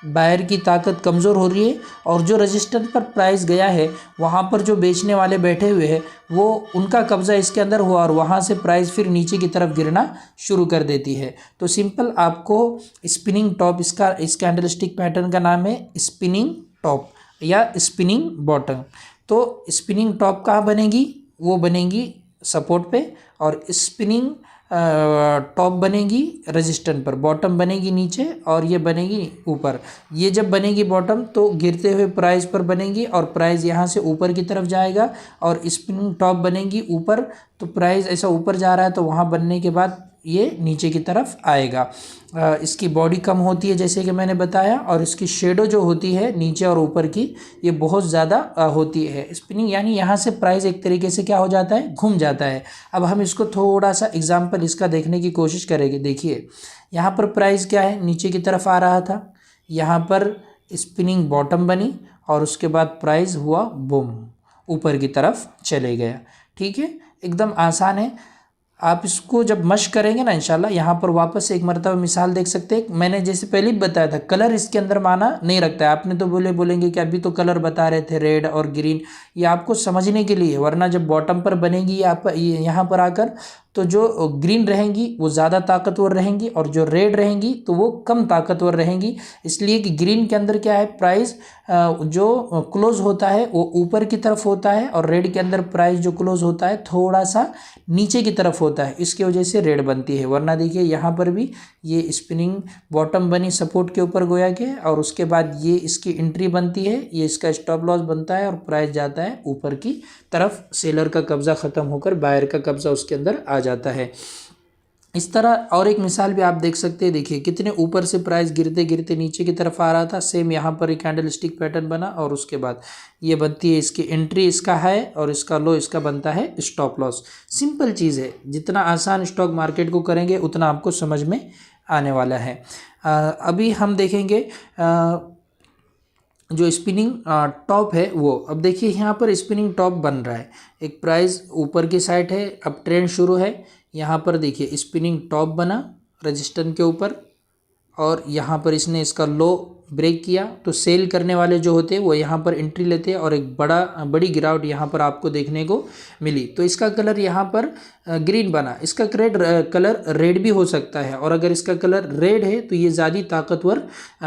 बायर की ताकत कमज़ोर हो रही है, और जो रजिस्टर पर प्राइस गया है वहाँ पर जो बेचने वाले बैठे हुए हैं वो उनका कब्ज़ा इसके अंदर हुआ, और वहाँ से प्राइस फिर नीचे की तरफ गिरना शुरू कर देती है। तो सिंपल आपको स्पिनिंग टॉप, इसका इस कैंडलस्टिक पैटर्न का नाम है स्पिनिंग टॉप या स्पिनिंग बॉटम। तो स्पिनिंग टॉप कहाँ बनेगी, वो बनेगी सपोर्ट पे, और स्पिनिंग टॉप बनेगी रेजिस्टेंस पर, बॉटम बनेगी नीचे और ये बनेगी ऊपर। ये जब बनेगी बॉटम तो गिरते हुए प्राइस पर बनेगी, और प्राइस यहाँ से ऊपर की तरफ जाएगा, और स्पिनिंग टॉप बनेगी ऊपर, तो प्राइस ऐसा ऊपर जा रहा है तो वहाँ बनने के बाद ये नीचे की तरफ आएगा। इसकी बॉडी कम होती है जैसे कि मैंने बताया, और इसकी शेडो जो होती है नीचे और ऊपर की, ये बहुत ज़्यादा होती है। स्पिनिंग यानी यहाँ से प्राइस एक तरीके से क्या हो जाता है, घूम जाता है। अब हम इसको थोड़ा सा एग्जांपल इसका देखने की कोशिश करेंगे। देखिए यहाँ पर प्राइस क्या है, नीचे की तरफ आ रहा था, यहाँ पर स्पिनिंग बॉटम बनी, और उसके बाद प्राइस हुआ बूम, ऊपर की तरफ चले गया। ठीक है, एकदम आसान है। आप इसको जब मश्क करेंगे ना इंशाल्लाह, यहाँ पर वापस एक मरतबा मिसाल देख सकते हैं। मैंने जैसे पहले भी बताया था, कलर इसके अंदर माना नहीं रखता है। आपने तो बोलेंगे कि अभी तो कलर बता रहे थे रेड और ग्रीन, ये आपको समझने के लिए, वरना जब बॉटम पर बनेगी आप यहाँ पर आकर, तो जो ग्रीन रहेंगी वो ज़्यादा ताकतवर रहेंगी, और जो रेड रहेंगी तो वो कम ताकतवर रहेंगी। इसलिए कि ग्रीन के अंदर क्या है, प्राइस जो क्लोज होता है वो ऊपर की तरफ होता है, और रेड के अंदर प्राइस जो क्लोज होता है थोड़ा सा नीचे की तरफ होता है, इसकी वजह से रेड बनती है। वरना देखिए यहाँ पर भी ये स्पिनिंग बॉटम बनी सपोर्ट के ऊपर गोया के, और उसके बाद ये इसकी एंट्री बनती है, ये इसका स्टॉप लॉस बनता है, और प्राइस जाता है ऊपर की तरफ। सेलर का कब्जा ख़त्म होकर बायर का कब्जा उसके अंदर आ जाता है। इस तरह और एक मिसाल भी आप देख सकते हैं। देखिए कितने ऊपर से प्राइस गिरते गिरते नीचे की तरफ आ रहा था। सेम यहाँ पर एक कैंडलस्टिक पैटर्न बना, और उसके बाद ये बनती है इसकी एंट्री, इसका हाई और इसका लो, इसका बनता है स्टॉप लॉस। सिंपल चीज़ है, जितना आसान स्टॉक मार्केट को करेंगे उतना आपको समझ में आने वाला है। अभी हम देखेंगे जो स्पिनिंग टॉप है वो। अब देखिए यहाँ पर स्पिनिंग टॉप बन रहा है, एक प्राइस ऊपर की साइड है, अब ट्रेंड शुरू है। यहाँ पर देखिए स्पिनिंग टॉप बना रेजिस्टेंस के ऊपर, और यहाँ पर इसने इसका लो ब्रेक किया, तो सेल करने वाले जो होते हैं वो यहाँ पर एंट्री लेते हैं, और एक बड़ी गिरावट यहाँ पर आपको देखने को मिली। तो इसका कलर यहाँ पर ग्रीन बना, इसका कलर रेड भी हो सकता है, और अगर इसका कलर रेड है तो ये ज़्यादा ताकतवर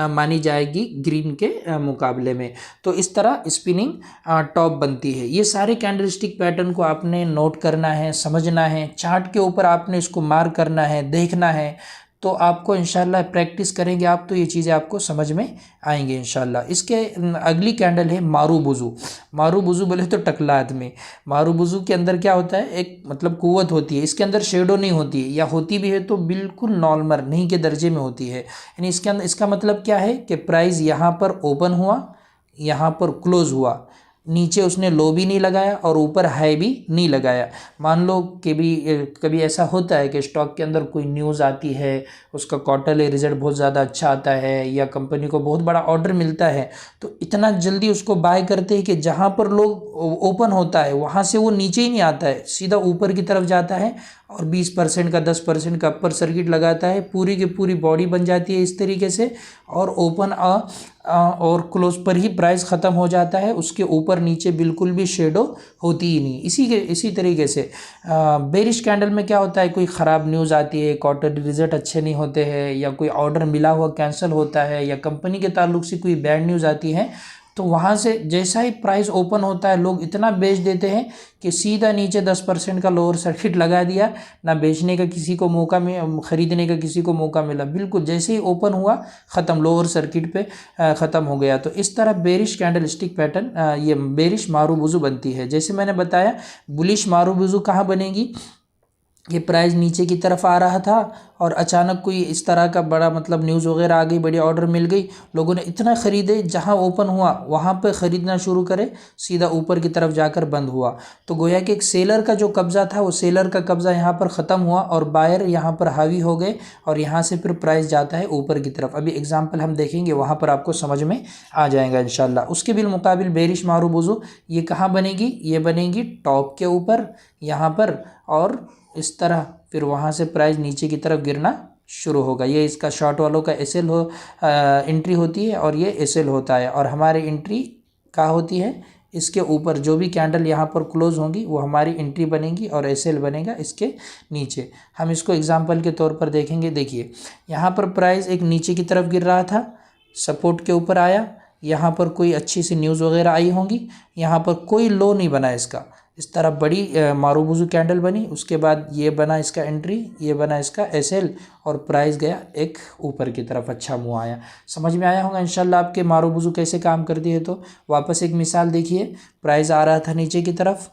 मानी जाएगी ग्रीन के मुकाबले में। तो इस तरह स्पिनिंग टॉप बनती है। ये सारे कैंडलस्टिक पैटर्न को आपने नोट करना है, समझना है, चार्ट के ऊपर आपने इसको मार्क करना है, देखना है, तो आपको इंशाल्लाह प्रैक्टिस करेंगे आप तो ये चीज़ें आपको समझ में आएंगे इंशाल्लाह। इसके अगली कैंडल है मारूबुजू। मारूबुजू बोले तो टकला आदमी। मारूबुजू के अंदर क्या होता है, एक मतलब कुव्वत होती है, इसके अंदर शेडो नहीं होती है, या होती भी है तो बिल्कुल नॉर्मल नहीं के दर्जे में होती है। यानी इसके अंदर इसका मतलब क्या है कि प्राइस यहाँ पर ओपन हुआ, यहाँ पर क्लोज हुआ, नीचे उसने लो भी नहीं लगाया और ऊपर हाई भी नहीं लगाया। मान लो कि भी कभी ऐसा होता है कि स्टॉक के अंदर कोई न्यूज़ आती है, उसका क्वार्टरली रिजल्ट बहुत ज़्यादा अच्छा आता है, या कंपनी को बहुत बड़ा ऑर्डर मिलता है, तो इतना जल्दी उसको बाय करते हैं कि जहाँ पर लोग ओपन होता है वहाँ से वो नीचे ही नहीं आता है, सीधा ऊपर की तरफ जाता है, और 20% का 10% का अपर सर्किट लगाता है, पूरी की पूरी बॉडी बन जाती है इस तरीके से, और ओपन और क्लोज पर ही प्राइस ख़त्म हो जाता है, उसके ऊपर नीचे बिल्कुल भी शेडो होती ही नहीं। इसी तरीके से बेरिश कैंडल में क्या होता है, कोई ख़राब न्यूज़ आती है, क्वार्टरली रिजल्ट अच्छे नहीं होते हैं, या कोई ऑर्डर मिला हुआ कैंसिल होता है, या कंपनी के ताल्लुक से कोई बैड न्यूज़ आती है, तो वहाँ से जैसा ही प्राइस ओपन होता है लोग इतना बेच देते हैं कि सीधा नीचे 10% का लोअर सर्किट लगा दिया, ना बेचने का किसी को मौका में, ख़रीदने का किसी को मौका मिला, बिल्कुल जैसे ही ओपन हुआ ख़त्म, लोअर सर्किट पे ख़त्म हो गया। तो इस तरह बेरिश कैंडलस्टिक पैटर्न, ये बेरिश मारूबुजू बनती है। जैसे मैंने बताया बुलिश मारूबुजू कहाँ बनेगी, ये प्राइस नीचे की तरफ आ रहा था और अचानक कोई इस तरह का बड़ा मतलब न्यूज़ वगैरह आ गई, बड़ी ऑर्डर मिल गई, लोगों ने इतना ख़रीदे, जहां ओपन हुआ वहां पे ख़रीदना शुरू करे, सीधा ऊपर की तरफ जाकर बंद हुआ। तो गोया कि एक सेलर का जो कब्ज़ा था, वो सेलर का कब्ज़ा यहाँ पर ख़त्म हुआ और बायर यहाँ पर हावी हो गए और यहाँ से फिर प्राइस जाता है ऊपर की तरफ। अभी एग्जाम्पल हम देखेंगे, वहाँ पर आपको समझ में आ जाएगा इंशाल्लाह। उसके बिलमुकाबिल बेरिश मारूफ वुज़ू ये कहाँ बनेगी? ये बनेगी टॉप के ऊपर यहाँ पर, और इस तरह फिर वहाँ से प्राइस नीचे की तरफ गिरना शुरू होगा। ये इसका शॉर्ट वालों का एसएल एंट्री होती है और ये एसएल होता है, और हमारी एंट्री कहाँ होती है? इसके ऊपर। जो भी कैंडल यहाँ पर क्लोज होंगी वो हमारी एंट्री बनेगी और एसएल बनेगा इसके नीचे। हम इसको एग्जांपल के तौर पर देखेंगे। देखिए यहाँ पर प्राइस एक नीचे की तरफ गिर रहा था, सपोर्ट के ऊपर आया, यहाँ पर कोई अच्छी सी न्यूज़ वगैरह आई होंगी, यहाँ पर कोई लो नहीं बना इसका, इस तरह बड़ी मारूफ वुज़ू कैंडल बनी, उसके बाद ये बना इसका एंट्री, ये बना इसका एसएल, और प्राइस गया एक ऊपर की तरफ, अच्छा मुँह आया। समझ में आया होगा इंशाल्लाह आपके मारूफ वुज़ू कैसे काम करती है। तो वापस एक मिसाल देखिए, प्राइस आ रहा था नीचे की तरफ,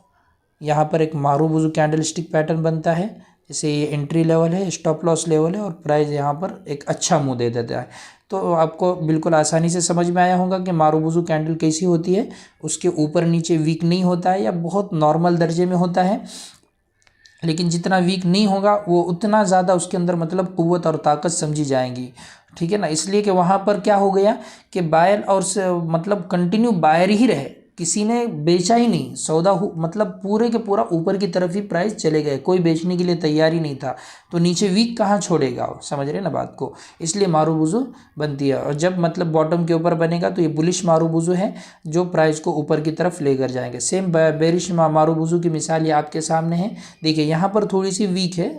यहाँ पर एक मारूफ वुज़ू कैंडल स्टिक पैटर्न बनता है, जैसे ये एंट्री लेवल है, स्टॉप लॉस लेवल है, और प्राइस यहाँ पर एक अच्छा मुँह दे देता है। तो आपको बिल्कुल आसानी से समझ में आया होगा कि मारूफ वुज़ू कैंडल कैसी होती है। उसके ऊपर नीचे वीक नहीं होता है, या बहुत नॉर्मल दर्जे में होता है, लेकिन जितना वीक नहीं होगा वो उतना ज़्यादा उसके अंदर मतलब कुव्वत और ताकत समझी जाएंगी, ठीक है ना। इसलिए कि वहाँ पर क्या हो गया कि बायर और मतलब कंटिन्यू बायर ही रहे, किसी ने बेचा ही नहीं, सौदा मतलब पूरे के पूरा ऊपर की तरफ ही प्राइस चले गए, कोई बेचने के लिए तैयार ही नहीं था। तो नीचे वीक कहाँ छोड़ेगा वो, समझ रहे ना बात को। इसलिए मारूफ वुज़ू बनती है, और जब मतलब बॉटम के ऊपर बनेगा तो ये बुलिश मारूफ वुज़ू है जो प्राइस को ऊपर की तरफ लेकर जाएंगे। सेम बेरिश मारूफ वुज़ू की मिसाल ये आपके सामने है। देखिए यहाँ पर थोड़ी सी वीक है,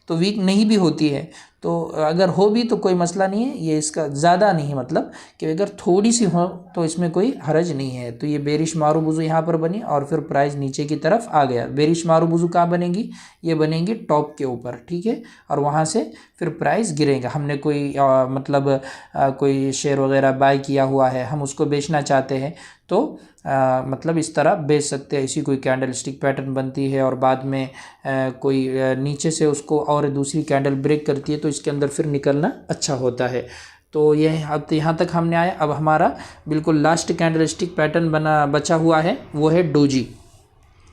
तो वीक नहीं भी होती है, तो अगर हो भी तो कोई मसला नहीं है, ये इसका ज़्यादा नहीं, मतलब कि अगर थोड़ी सी हो तो इसमें कोई हरज नहीं है। तो ये बेरिश मारूफ वुज़ू यहाँ पर बनी और फिर प्राइस नीचे की तरफ आ गया। बेरिश मारूफ वुज़ू कहाँ बनेगी? ये बनेगी टॉप के ऊपर, ठीक है, और वहाँ से फिर प्राइस गिरेगा। हमने कोई कोई शेयर वगैरह बाय किया हुआ है, हम उसको बेचना चाहते हैं, तो मतलब इस तरह बेच सकते हैं। इसी कोई कैंडल स्टिक पैटर्न बनती है और बाद में कोई नीचे से उसको और दूसरी कैंडल ब्रेक करती है, तो इसके अंदर फिर निकलना अच्छा होता है। तो ये अब यहाँ तक हमने आया। अब हमारा बिल्कुल लास्ट कैंडल स्टिक पैटर्न बचा हुआ है, वो है डोजी।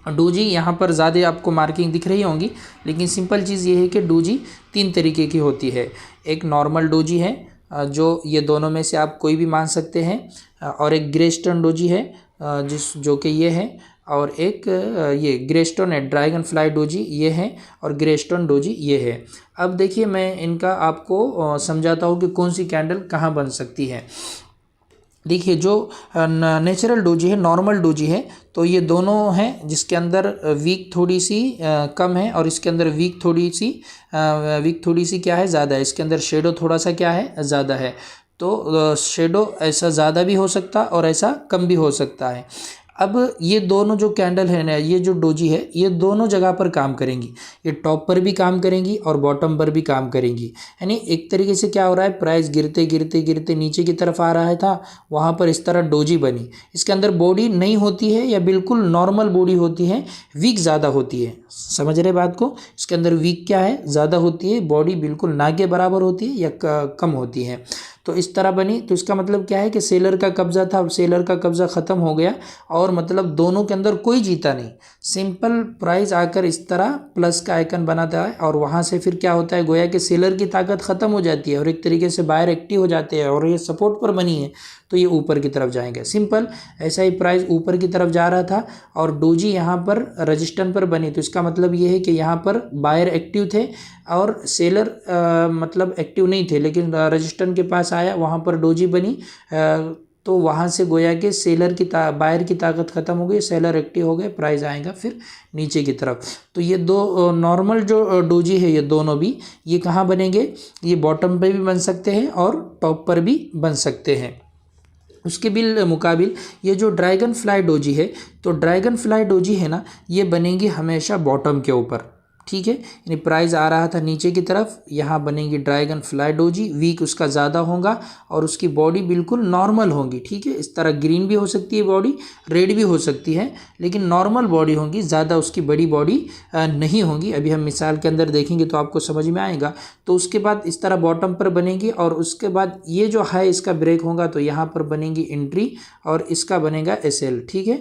डोजी यहाँ पर ज़्यादा आपको मार्किंग दिख रही होंगी, लेकिन सिंपल चीज़ ये है कि डोजी 3 तरीके की होती है। एक नॉर्मल डोजी है, जो ये दोनों में से आप कोई भी मान सकते हैं, और एक ग्रे स्टोन डोजी है जो कि ये है, और एक ये ग्रे स्टोन है, ड्रैगन फ्लाई डोजी ये है, और ग्रे स्टोन डोजी ये है। अब देखिए मैं इनका आपको समझाता हूँ कि कौन सी कैंडल कहाँ बन सकती है। देखिए जो नेचुरल डोजी है, नॉर्मल डोजी है, तो ये दोनों हैं जिसके अंदर वीक थोड़ी सी कम है, और इसके अंदर वीक थोड़ी सी क्या है, ज़्यादा है। इसके अंदर शेडो थोड़ा सा क्या है, ज़्यादा है। तो शेडो ऐसा ज़्यादा भी हो सकता और ऐसा कम भी हो सकता है। अब ये दोनों जो कैंडल है ना, ये जो डोजी है, ये दोनों जगह पर काम करेंगी। ये टॉप पर भी काम करेंगी और बॉटम पर भी काम करेंगी। यानी एक तरीके से क्या हो रहा है, प्राइस गिरते गिरते गिरते नीचे की तरफ आ रहा था, वहाँ पर इस तरह डोजी बनी। इसके अंदर बॉडी नहीं होती है, या बिल्कुल नॉर्मल बॉडी होती है, वीक ज़्यादा होती है। समझ रहे बात को? इसके अंदर वीक क्या है, ज़्यादा होती है, बॉडी बिल्कुल ना के बराबर होती है या कम होती है। तो इस तरह बनी। तो इसका मतलब क्या है कि सेलर का कब्ज़ा था, सेलर का कब्ज़ा ख़त्म हो गया, और मतलब दोनों के अंदर कोई जीता नहीं। सिंपल प्राइस आकर इस तरह प्लस का आइकन बनाता है, और वहाँ से फिर क्या होता है, गोया कि सेलर की ताकत ख़त्म हो जाती है और एक तरीके से बायर एक्टिव हो जाते हैं, और ये सपोर्ट पर बनी है तो ये ऊपर की तरफ जाएंगे। सिंपल ऐसा ही प्राइस ऊपर की तरफ जा रहा था, और डोजी यहाँ पर रजिस्टेंस पर बनी। तो इसका मतलब ये है कि यहाँ पर बायर एक्टिव थे और सेलर मतलब एक्टिव नहीं थे, लेकिन रजिस्टेंस के पास आया, वहाँ पर डोजी बनी। तो वहाँ से गोया के सेलर की बायर की ताकत ख़त्म हो गई, सेलर एक्टिव हो गए, प्राइस आएगा फिर नीचे की तरफ। तो ये दो नॉर्मल जो डोजी है, ये दोनों भी ये कहाँ बनेंगे, ये बॉटम पे भी बन सकते हैं और टॉप पर भी बन सकते हैं। उसके बिल मुकाबिल ये जो ड्रैगन फ्लाई डोजी है, तो ड्रैगन फ्लाई डोजी है ना, ये बनेगी हमेशा बॉटम के ऊपर। ठीक है, यानी प्राइस आ रहा था नीचे की तरफ, यहाँ बनेगी ड्रैगन फ्लाई डोजी, वीक उसका ज़्यादा होगा और उसकी बॉडी बिल्कुल नॉर्मल होगी। ठीक है, इस तरह ग्रीन भी हो सकती है बॉडी, रेड भी हो सकती है, लेकिन नॉर्मल बॉडी होगी, ज़्यादा उसकी बड़ी बॉडी नहीं होगी। अभी हम मिसाल के अंदर देखेंगे तो आपको समझ में आएगा। तो उसके बाद इस तरह बॉटम पर बनेगी और उसके बाद ये जो है इसका ब्रेक होगा तो यहाँ पर बनेगी एंट्री और इसका बनेगा SL। ठीक है,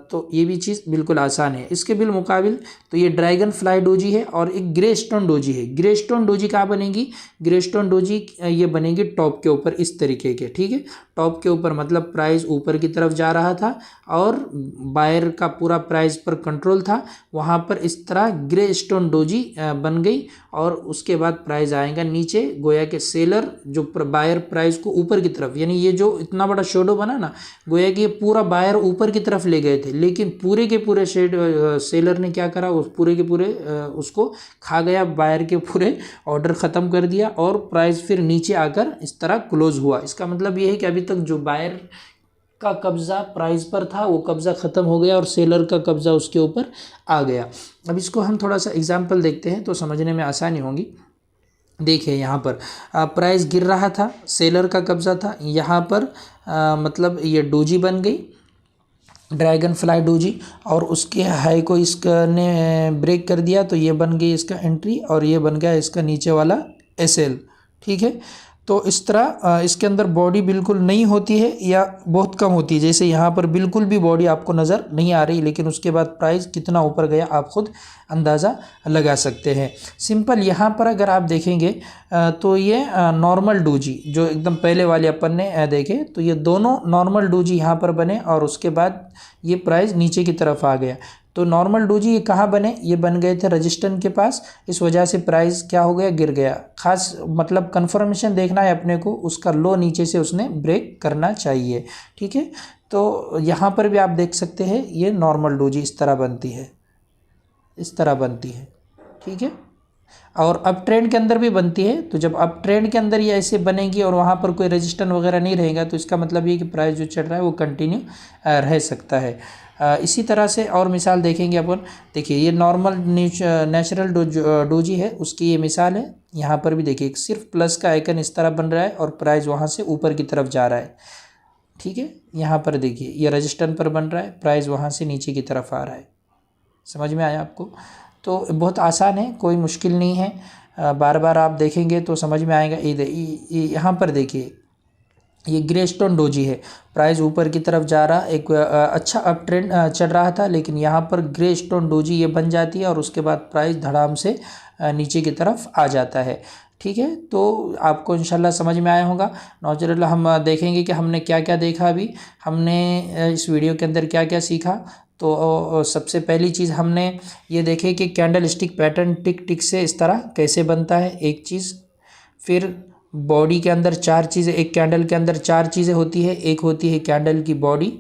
तो ये भी चीज़ बिल्कुल आसान है। इसके बिलमुकाबिल तो ये ड्रैगन फ्लाई डोजी है और एक ग्रे स्टोन डोजी है। ग्रे स्टोन डोजी कहाँ बनेगी? ग्रे स्टोन डोजी ये बनेगी टॉप के ऊपर इस तरीके के। ठीक है, टॉप के ऊपर मतलब प्राइस ऊपर की तरफ जा रहा था और बायर का पूरा प्राइस पर कंट्रोल था, वहाँ पर इस तरह ग्रे स्टोन डोजी बन गई और उसके बाद प्राइस आएगा नीचे। गोया के सेलर जो बायर प्राइस को ऊपर की तरफ, यानी ये जो इतना बड़ा शेडो बना ना, गोया कि ये पूरा बायर ऊपर की तरफ ले गए थे, लेकिन पूरे के पूरे सेलर ने क्या करा, उस पूरे के पूरे उसको खा गया, बायर के पूरे ऑर्डर ख़त्म कर दिया और प्राइस फिर नीचे आकर इस तरह क्लोज हुआ। इसका मतलब ये है कि अभी तक जो बायर का कब्ज़ा प्राइस पर था वो कब्ज़ा ख़त्म हो गया और सेलर का कब्ज़ा उसके ऊपर आ गया। अब इसको हम थोड़ा सा एग्जांपल देखते हैं तो समझने में आसानी होगी। देखिए यहाँ पर प्राइस गिर रहा था, सेलर का कब्ज़ा था, यहाँ पर मतलब ये डोजी बन गई, ड्रैगन फ्लाई डोजी, और उसके हाई को इसने ब्रेक कर दिया तो ये बन गई इसका एंट्री और ये बन गया इसका नीचे वाला SL। ठीक है, तो इस तरह इसके अंदर बॉडी बिल्कुल नहीं होती है या बहुत कम होती है। जैसे यहाँ पर बिल्कुल भी बॉडी आपको नज़र नहीं आ रही, लेकिन उसके बाद प्राइस कितना ऊपर गया आप खुद अंदाज़ा लगा सकते हैं। सिंपल यहाँ पर अगर आप देखेंगे तो ये नॉर्मल डोजी जो एकदम पहले वाले अपन ने देखे, तो ये दोनों नॉर्मल डोजी यहाँ पर बने और उसके बाद ये प्राइस नीचे की तरफ आ गया। तो नॉर्मल डोजी ये कहाँ बने? ये बन गए थे रजिस्टेंस के पास, इस वजह से प्राइस क्या हो गया, गिर गया। खास मतलब कंफर्मेशन देखना है अपने को, उसका लो नीचे से उसने ब्रेक करना चाहिए। ठीक है, तो यहाँ पर भी आप देख सकते हैं ये नॉर्मल डोजी इस तरह बनती है, इस तरह बनती है। ठीक है, और अप ट्रेंड के अंदर भी बनती है। तो जब अप ट्रेंड के अंदर ये ऐसे बनेगी और वहाँ पर कोई रेजिस्टेंस वगैरह नहीं रहेगा तो इसका मतलब ये कि प्राइस जो चल रहा है वो कंटिन्यू रह सकता है। इसी तरह से और मिसाल देखेंगे अपन। देखिए ये नॉर्मल नेचुरल डोजी है, उसकी ये मिसाल है। यहाँ पर भी देखिए सिर्फ प्लस का आइकन इस तरह बन रहा है और प्राइस वहाँ से ऊपर की तरफ जा रहा है। ठीक है, यहाँ पर देखिए ये रजिस्टेंस पर बन रहा है, प्राइस वहाँ से नीचे की तरफ आ रहा है। समझ में आया आपको? तो बहुत आसान है, कोई मुश्किल नहीं है। बार बार आप देखेंगे तो समझ में आएगा। यहाँ पर देखिए ये ग्रे स्टोन डोजी है, प्राइस ऊपर की तरफ जा रहा, एक अच्छा अप ट्रेंड चल रहा था, लेकिन यहाँ पर ग्रे स्टोन डोजी ये बन जाती है और उसके बाद प्राइस धड़ाम से नीचे की तरफ आ जाता है। ठीक है, तो आपको इंशाल्लाह समझ में आया होगा। नॉचुरल हम देखेंगे कि हमने क्या क्या देखा, अभी हमने इस वीडियो के अंदर क्या क्या सीखा। तो सबसे पहली चीज़ हमने ये देखे कि कैंडल स्टिक पैटर्न टिक टिक से इस तरह कैसे बनता है, एक चीज़। फिर बॉडी के अंदर 4 चीज़ें, एक कैंडल के अंदर 4 चीज़ें होती है। एक होती है कैंडल की बॉडी,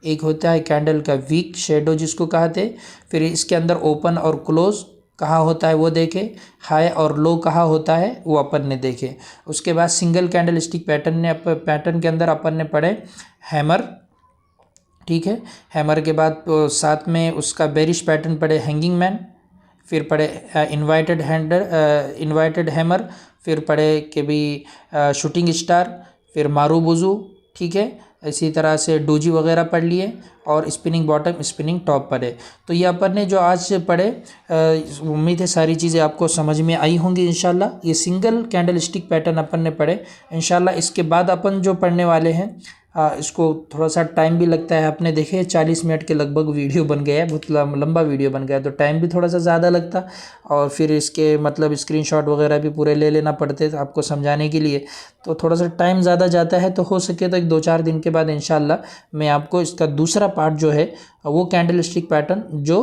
एक होता है कैंडल का वीक शेडो जिसको कहते हैं, फिर इसके अंदर ओपन और क्लोज कहाँ होता है वो देखे, हाई और लो कहाँ होता है वो अपन ने देखे। उसके बाद सिंगल कैंडल स्टिक पैटर्न के अंदर अपन ने पढ़े हैमर। ठीक है, हैमर के बाद साथ में उसका बेरिश पैटर्न पढ़े हैंगिंग मैन, फिर पढ़े इन्वाइटेड हैमर, फिर पढ़े कि भी शूटिंग स्टार, फिर मारूबुजू। ठीक है, इसी तरह से डोजी वगैरह पढ़ लिए और स्पिनिंग बॉटम स्पिनिंग टॉप पढ़े। तो ये अपन ने जो आज पढ़े, उम्मीद है सारी चीज़ें आपको समझ में आई होंगी इंशाल्लाह। ये सिंगल कैंडल स्टिक पैटर्न अपन ने पढ़े। इंशाल्लाह इसके बाद अपन जो पढ़ने वाले हैं इसको थोड़ा सा टाइम भी लगता है। आपने देखे 40 मिनट के लगभग वीडियो बन गया है, बहुत लंबा वीडियो बन गया है, तो टाइम भी थोड़ा सा ज़्यादा लगता और फिर इसके मतलब स्क्रीनशॉट वगैरह भी पूरे ले लेना पड़ते आपको समझाने के लिए, तो थोड़ा सा टाइम ज़्यादा जाता है। तो हो सके तो 2-4 दिन के बाद इंशाल्लाह मैं आपको इसका दूसरा पार्ट जो है वो कैंडल स्टिक पैटर्न जो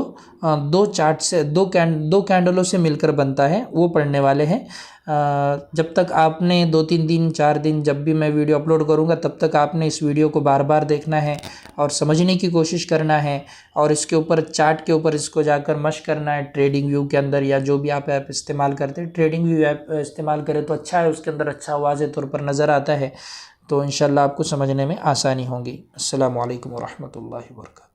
2 चार्ट से 2 कैंडलों से मिलकर बनता है वो पढ़ने वाले हैं। जब तक आपने 2-3 दिन 4 दिन जब भी मैं वीडियो अपलोड करूँगा तब तक आपने इस वीडियो को बार बार देखना है और समझने की कोशिश करना है और इसके ऊपर चार्ट के ऊपर इसको जाकर मशक करना है। ट्रेडिंग व्यू के अंदर या जो भी आप ऐप इस्तेमाल करते हैं, ट्रेडिंग व्यू ऐप इस्तेमाल करें तो अच्छा है, उसके अंदर अच्छा वाज़े तौर पर नज़र आता है, तो इंशाल्लाह आपको समझने में आसानी होगी। अस्सलामु अलैकुम व रहमतुल्लाहि व बरकातहू।